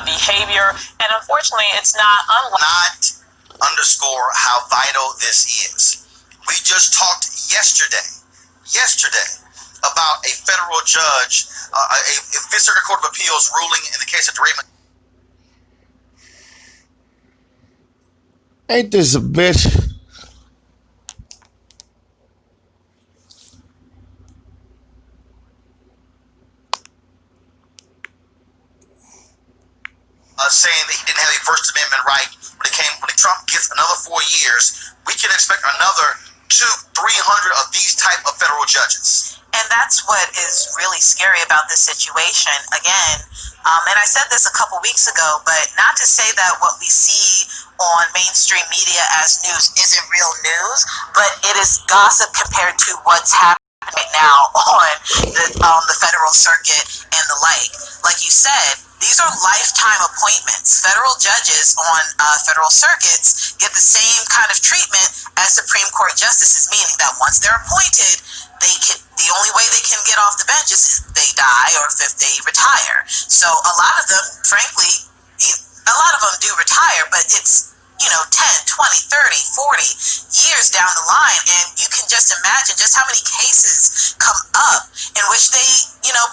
behavior, and unfortunately, it's not unlike. Not underscore how vital this is. We just talked yesterday about a federal judge, a Fifth Circuit Court of Appeals ruling in the case of derailment. Ain't this a bitch? Saying that he didn't have a First Amendment right when Trump gets another 4 years, we can expect another 200-300 of these type of federal judges. And that's what is really scary about this situation. Again, and I said this a couple weeks ago, but not to say that what we see on mainstream media as news isn't real news, but it is gossip compared to what's happening right now on the federal circuit and the like you said, these are lifetime appointments. Federal judges on federal circuits get the same kind of treatment as Supreme Court justices, meaning that once they're appointed, the only way they can get off the bench is if they die or if they retire. So a lot of them, frankly, do retire, but it's 10, 20, 30, 40 years down the line, and you can just imagine just how many cases come up in which they,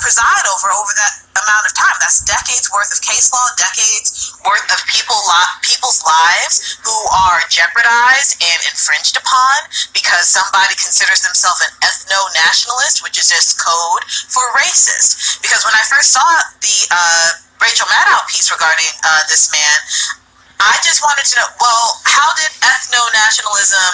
preside over that amount of time. That's decades worth of case law, decades worth of people's lives who are jeopardized and infringed upon because somebody considers themselves an ethno-nationalist, which is just code for racist. Because when I first saw the Rachel Maddow piece regarding this man, I just wanted to know, well, how did ethno-nationalism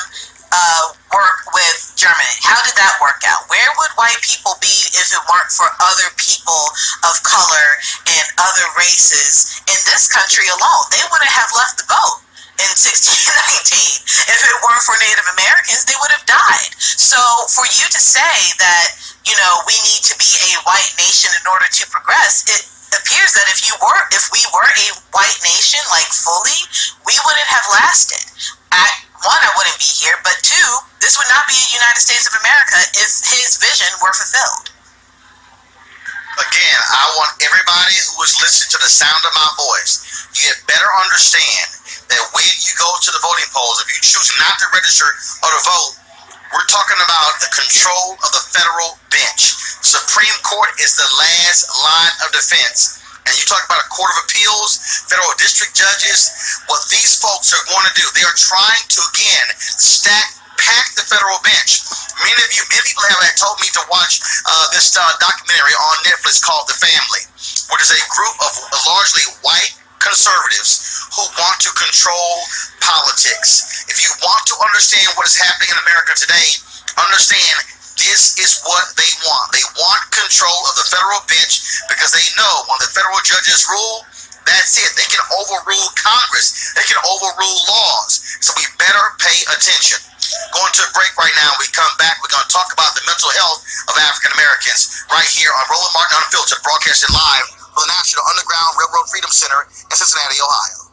work with Germany? How did that work out? Where would white people be if it weren't for other people of color and other races in this country alone? They wouldn't have left the boat in 1619. If it weren't for Native Americans, they would have died. So for you to say that, we need to be a white nation in order to progress, it appears that if we were a white nation, like fully, we wouldn't have lasted. One, I wouldn't be here, but two, this would not be a United States of America if his vision were fulfilled. Again, I want everybody who is listening to the sound of my voice, you better understand that when you go to the voting polls, if you choose not to register or to vote, we're talking about the control of the federal bench. Supreme Court is the last line of defense. And you talk about a court of appeals, federal district judges, what these folks are going to do, they are trying to, again, pack the federal bench. Many people have told me to watch this documentary on Netflix called The Family, which is a group of largely white conservatives who want to control politics. If you want to understand what is happening in America today, understand this is what they want. They want control of the federal bench because they know when the federal judges rule, that's it. They can overrule Congress. They can overrule laws. So we better pay attention. Going to a break right now. We come back. We're going to talk about the mental health of African Americans right here on Roland Martin Unfiltered, broadcasting live from the National Underground Railroad Freedom Center in Cincinnati, Ohio.